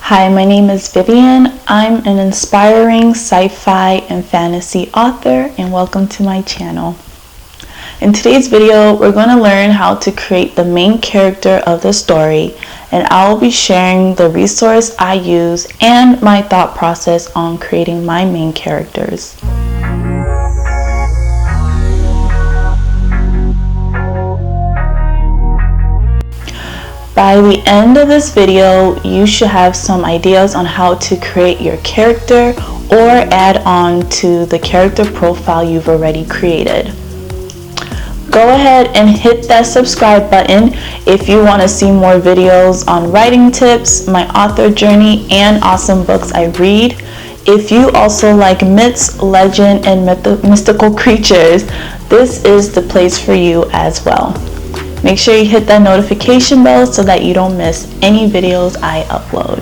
Hi, my name is Vivian. I'm an inspiring sci-fi and fantasy author, and welcome to my channel. In today's video, we're going to learn how to create the main character of the story, and I will be sharing the resource I use and my thought process on creating my main characters. By the end of this video, you should have some ideas on how to create your character or add on to the character profile you've already created. Go ahead and hit that subscribe button if you want to see more videos on writing tips, my author journey, and awesome books I read. If you also like myths, legend, and mystical creatures, this is the place for you as well. Make sure you hit that notification bell so that you don't miss any videos I upload.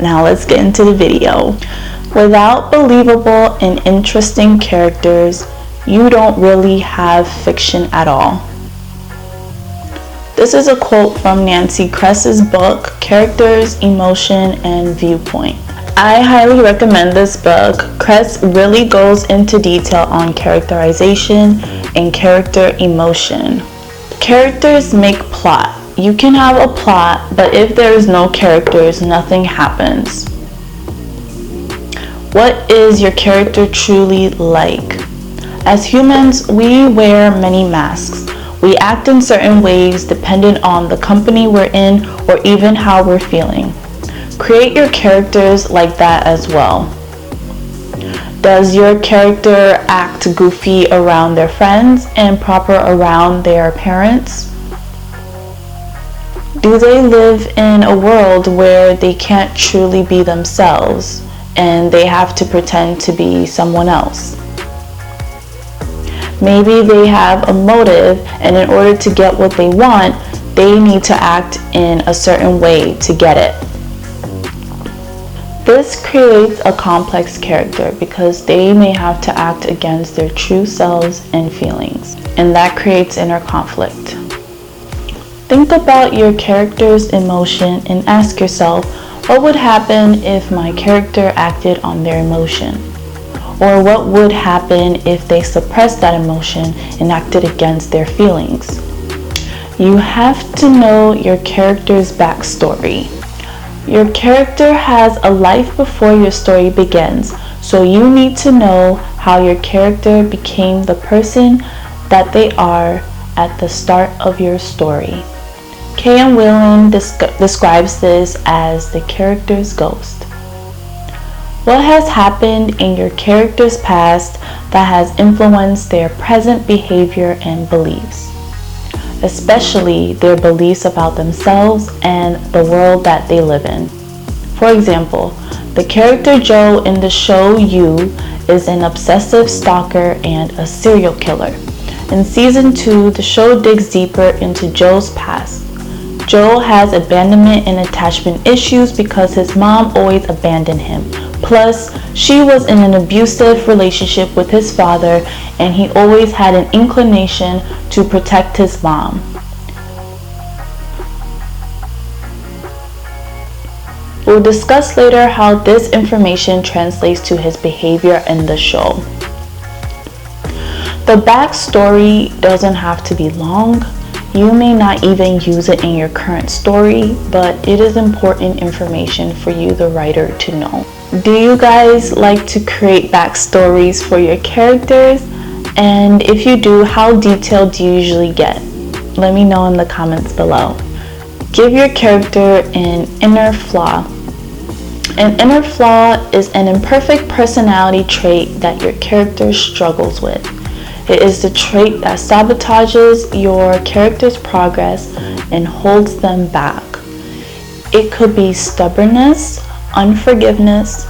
Now let's get into the video. Without believable and interesting characters, you don't really have fiction at all. This is a quote from Nancy Kress's book, Characters, Emotion, and Viewpoint. I highly recommend this book. Kress really goes into detail on characterization and character emotion. Characters make plot. You can have a plot, but if there is no characters, nothing happens. What is your character truly like? As humans, we wear many masks. We act in certain ways dependent on the company we're in or even how we're feeling. Create your characters like that as well. Does your character act goofy around their friends and proper around their parents? Do they live in a world where they can't truly be themselves and they have to pretend to be someone else? Maybe they have a motive, and in order to get what they want, they need to act in a certain way to get it. This creates a complex character because they may have to act against their true selves and feelings, and that creates inner conflict. Think about your character's emotion and ask yourself, what would happen if my character acted on their emotion? Or what would happen if they suppressed that emotion and acted against their feelings? You have to know your character's backstory. Your character has a life before your story begins, so you need to know how your character became the person that they are at the start of your story. K.M. Whelan describes this as the character's ghost. What has happened in your character's past that has influenced their present behavior and beliefs? Especially their beliefs about themselves and the world that they live in. For example, the character Joe in the show You is an obsessive stalker and a serial killer. In season 2, the show digs deeper into Joe's past. Joe has abandonment and attachment issues because his mom always abandoned him. Plus, she was in an abusive relationship with his father, and he always had an inclination to protect his mom. We'll discuss later how this information translates to his behavior in the show. The backstory doesn't have to be long. You may not even use it in your current story, but it is important information for you, the writer, to know. Do you guys like to create backstories for your characters? And if you do, how detailed do you usually get? Let me know in the comments below. Give your character an inner flaw. An inner flaw is an imperfect personality trait that your character struggles with. It is the trait that sabotages your character's progress and holds them back. It could be stubbornness, unforgiveness,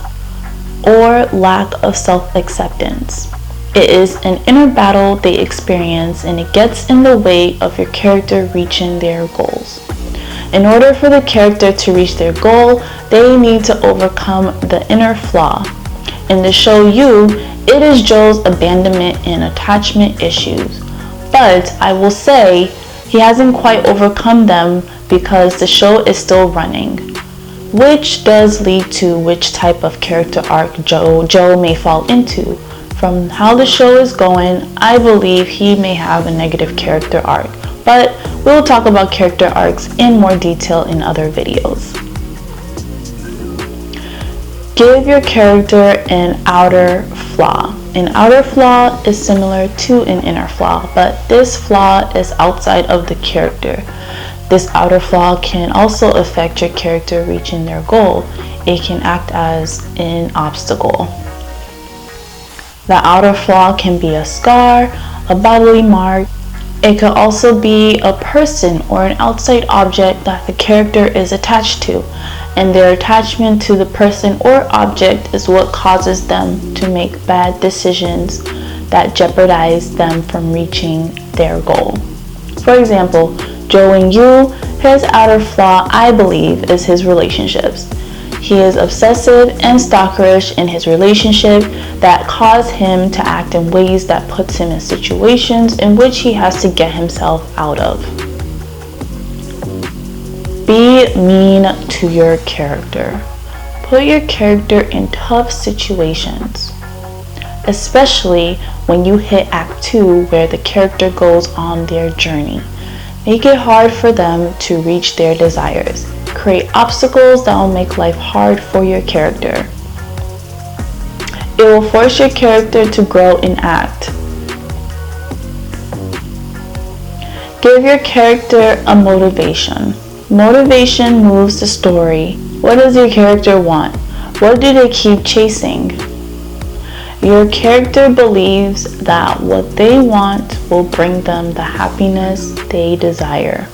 or lack of self-acceptance. It is an inner battle they experience, and it gets in the way of your character reaching their goals. In order for the character to reach their goal, they need to overcome the inner flaw. In the show You, it is Joe's abandonment and attachment issues. But I will say, he hasn't quite overcome them because the show is still running. which does lead to which type of character arc Joe may fall into. From how the show is going, I believe he may have a negative character arc, but we'll talk about character arcs in more detail in other videos. Give your character an outer flaw. An outer flaw is similar to an inner flaw, but this flaw is outside of the character. This outer flaw can also affect your character reaching their goal. It can act as an obstacle. The outer flaw can be a scar, a bodily mark. It could also be a person or an outside object that the character is attached to, and their attachment to the person or object is what causes them to make bad decisions that jeopardize them from reaching their goal. For example, Joe and Yu, his outer flaw, I believe, is his relationships. He is obsessive and stalkerish in his relationship that cause him to act in ways that puts him in situations in which he has to get himself out of. Be mean to your character. Put your character in tough situations, especially when you hit Act 2 where the character goes on their journey. Make it hard for them to reach their desires. Create obstacles that will make life hard for your character. It will force your character to grow and act. Give your character a motivation. Motivation moves the story. What does your character want? What do they keep chasing? Your character believes that what they want will bring them the happiness they desire.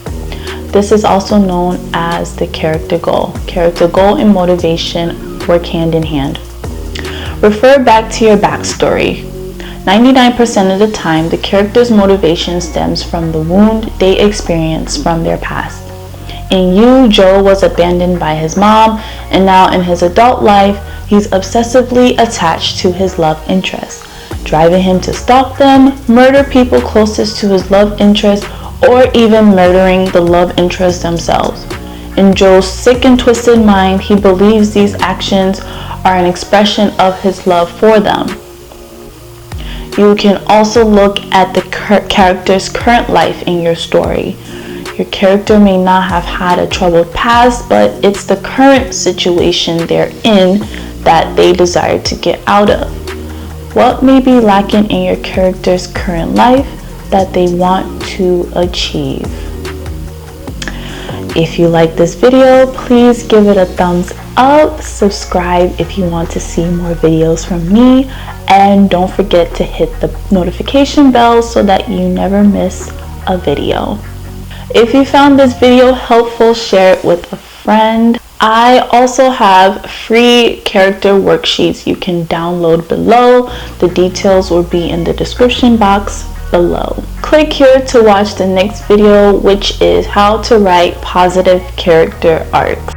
This is also known as the character goal. Character goal and motivation work hand in hand. Refer back to your backstory. 99% of the time, the character's motivation stems from the wound they experienced from their past. In Yu, Joe was abandoned by his mom, and now in his adult life, he's obsessively attached to his love interest, driving him to stalk them, murder people closest to his love interest, or even murdering the love interest themselves. In Joe's sick and twisted mind, he believes these actions are an expression of his love for them. You can also look at the character's current life in your story. Your character may not have had a troubled past, but it's the current situation they're in that they desire to get out of. What may be lacking in your character's current life that they want to achieve? If you like this video, please give it a thumbs up, subscribe if you want to see more videos from me, and don't forget to hit the notification bell so that you never miss a video. If you found this video helpful, share it with a friend. I also have free character worksheets you can download below. The details will be in the description box below. Click here to watch the next video, which is how to write positive character arcs.